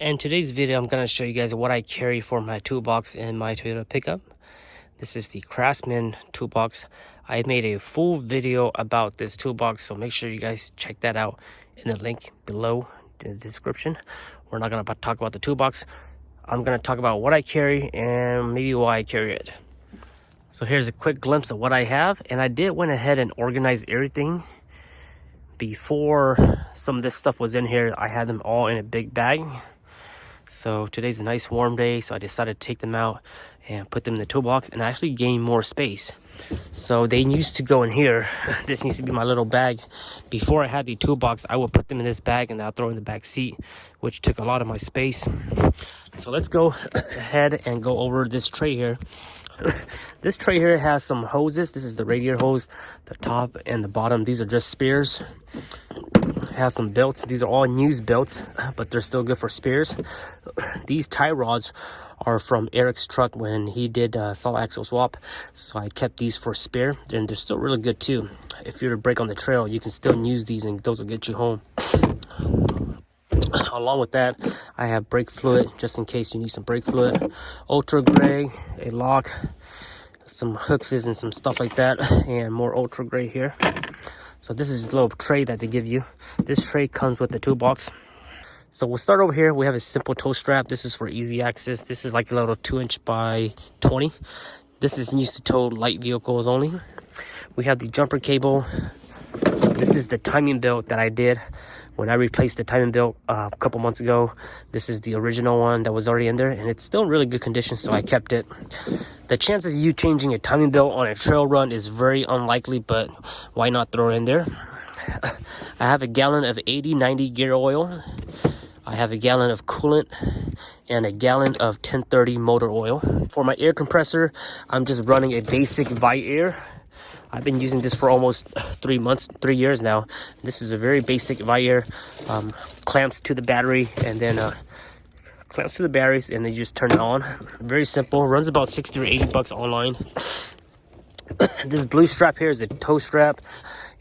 In today's video, I'm going to show you guys what I carry for my toolbox in my Toyota pickup. This is the Craftsman toolbox. I made a full video about this toolbox, so make sure you guys check that out in the link below in the description. We're not going to talk about the toolbox. I'm going to talk about what I carry and maybe why I carry it. So here's a quick glimpse of what I have, and I did went ahead and organize everything. Before some of this stuff was in here, I had them all in a big bag. So today's a nice warm day, so I decided to take them out and put them in the toolbox and actually gain more space. So they used to go in here. This needs to be my little bag. Before I had the toolbox, I would put them in this bag and I'll throw in the back seat, which took a lot of my space. So let's go ahead and go over this tray here. This tray here has some hoses. This is the radiator hose, the top and the bottom. These are just spares. It has some belts. These are all used belts, but they're still good for spares. These tie rods are from Eric's truck when he did solid axle swap, so I kept these for spare, and they're still really good too. If you're to break on the trail, you can still use these and those will get you home. Along with that, I have brake fluid just in case you need some brake fluid, ultra gray, a lock, some hookses and some stuff like that, and more ultra gray here. So this is a little tray that they give you. This tray comes with the toolbox. So we'll start over here. We have a simple tow strap. This is for easy access. This is like a little 2" by 20. This is used to tow light vehicles only. We have the jumper cable. This is the timing belt that I did when I replaced the timing belt a couple months ago. This is the original one that was already in there, and it's still in really good condition, so I kept it. The chances of you changing a timing belt on a trail run is very unlikely, but why not throw it in there? I have a gallon of 80-90 gear oil. I have a gallon of coolant and a gallon of 1030 motor oil. For my air compressor, I'm just running a basic Viair. I've been using this for almost 3 years now. This is a very basic Viair, clamps to the battery, and then clamps to the batteries, and then you just turn it on. Very simple. Runs about 60 or 80 bucks online. This blue strap here is a tow strap,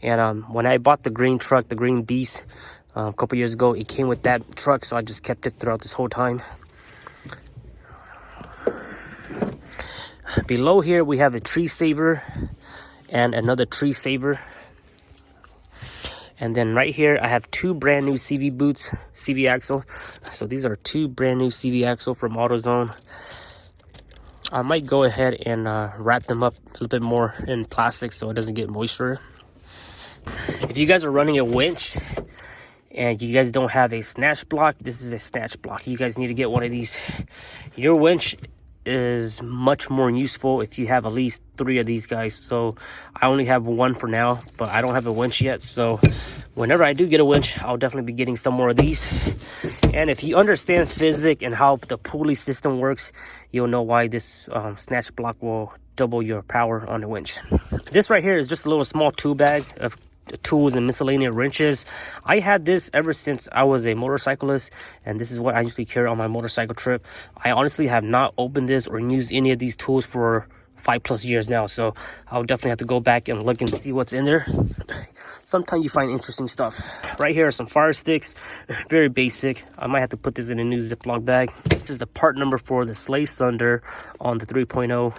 and when I bought the green truck, the green Beast, a couple years ago, it came with that truck, so I just kept it throughout this whole time. Below here, we have a tree saver and another tree saver. And then right here, I have two brand new CV boots, CV axle. So these are two brand new CV axle from AutoZone. I might go ahead and wrap them up a little bit more in plastic so it doesn't get moisture. If you guys are running a winch and you guys don't have a Snatch Block, this is a Snatch Block. You guys need to get one of these. Your winch is much more useful if you have at least 3 of these guys. So I only have one for now, but I don't have a winch yet. So whenever I do get a winch, I'll definitely be getting some more of these. And if you understand physics and how the pulley system works, you'll know why this Snatch Block will double your power on the winch. This right here is just a little small tool bag of tools and miscellaneous wrenches. I had this ever since I was a motorcyclist, and this is what I usually carry on my motorcycle trip. I honestly have not opened this or used any of these tools for 5+ years now, so I'll definitely have to go back and look and see what's in there. Sometimes you find interesting stuff. Right here are some fire sticks, very basic. I might have to put this in a new Ziploc bag. This is the part number for the Slay Sunder on the 3.0.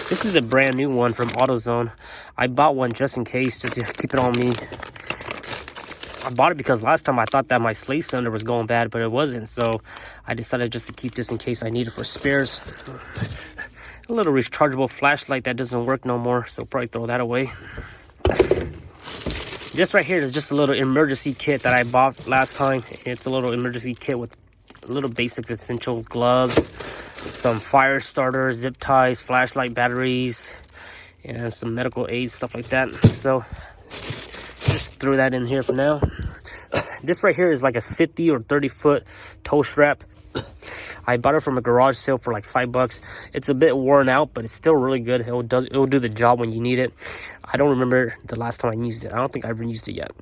This is a brand new one from AutoZone. I bought one just in case, just to keep it on me. I bought it because last time I thought that my Slay Sunder was going bad, but it wasn't, so I decided just to keep this in case I need it for spares. A little rechargeable flashlight that doesn't work no more, so probably throw that away. This right here is just a little emergency kit that I bought last time. It's a little emergency kit with a little basic essential gloves, some fire starter, zip ties, flashlight batteries, and some medical aid, stuff like that. So just throw that in here for now. This right here is like a 50 or 30 foot tow strap. I bought it from a garage sale for like $5. It's a bit worn out, but it's still really good. It will do the job when you need it. I don't remember the last time I used it. I don't think I ever used it yet.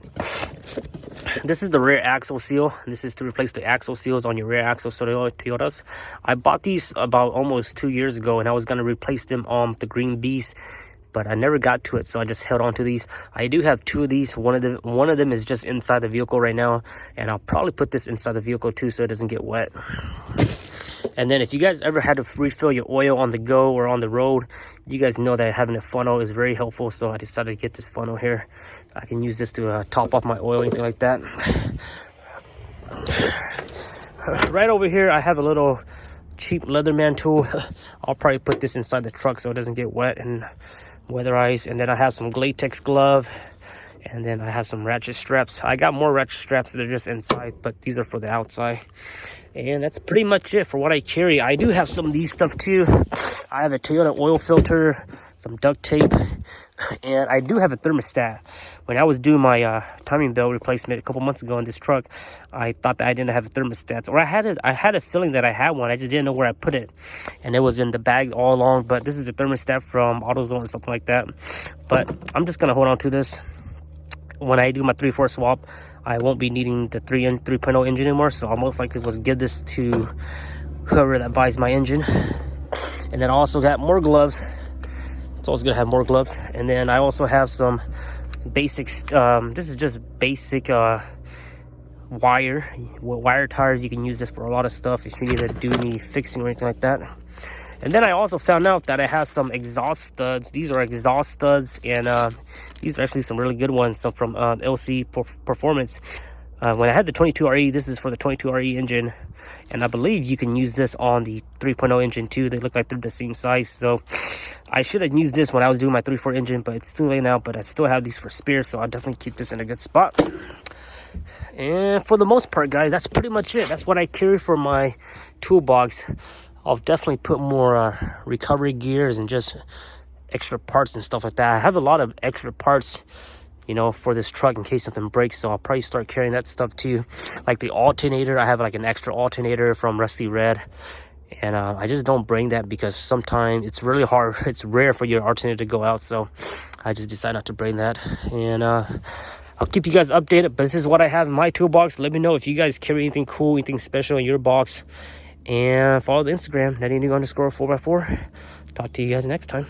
This is the rear axle seal. This is to replace the axle seals on your rear axle Toyotas. I bought these about almost 2 years ago, and I was going to replace them on the Green Beast but I never got to it, so I just held on to these. I do have 2 of these. One of them is just inside the vehicle right now, and I'll probably put this inside the vehicle too so it doesn't get wet. And then if you guys ever had to refill your oil on the go or on the road, you guys know that having a funnel is very helpful. So I decided to get this funnel here. I can use this to top off my oil, anything like that. Right over here, I have a little cheap Leatherman tool. I'll probably put this inside the truck so it doesn't get wet and weatherized. And then I have some latex glove. And then I have some ratchet straps. I got more ratchet straps that are just inside, but these are for the outside. And that's pretty much it for what I carry. I do have some of these stuff too. I have a Toyota oil filter, some duct tape, and I do have a thermostat. When I was doing my timing belt replacement a couple months ago in this truck, I thought that I didn't have a thermostat. Or I had a feeling that I had one. I just didn't know where I put it. And it was in the bag all along. But this is a thermostat from AutoZone or something like that. But I'm just going to hold on to this. When I do my 3.4 swap, I won't be needing the 3.0 engine anymore, so I'll most likely just give this to whoever that buys my engine. And then I also got more gloves. It's always gonna have more gloves. And then I also have some basics. This is just basic wire tires. You can use this for a lot of stuff if you need to do any fixing or anything like that. And then I also found out that I have some exhaust studs. These are exhaust studs, and these are actually some really good ones. Some from LC Performance. When I had the 22RE, this is for the 22RE engine, and I believe you can use this on the 3.0 engine too. They look like they're the same size, so I should have used this when I was doing my 3.4 engine, but it's too late now. But I still have these for spare, so I'll definitely keep this in a good spot. And for the most part, guys, that's pretty much it. That's what I carry for my toolbox. I'll definitely put more recovery gears and just extra parts and stuff like that. I have a lot of extra parts, you know, for this truck in case something breaks, so I'll probably start carrying that stuff too. Like the alternator, I have like an extra alternator from Rusty Red, and I just don't bring that because sometimes it's really hard. It's rare for your alternator to go out, so I just decide not to bring that. And I'll keep you guys updated, but this is what I have in my toolbox. Let me know if you guys carry anything cool, anything special in your box. And follow the Instagram, NuttyNu_4x4. Talk to you guys next time.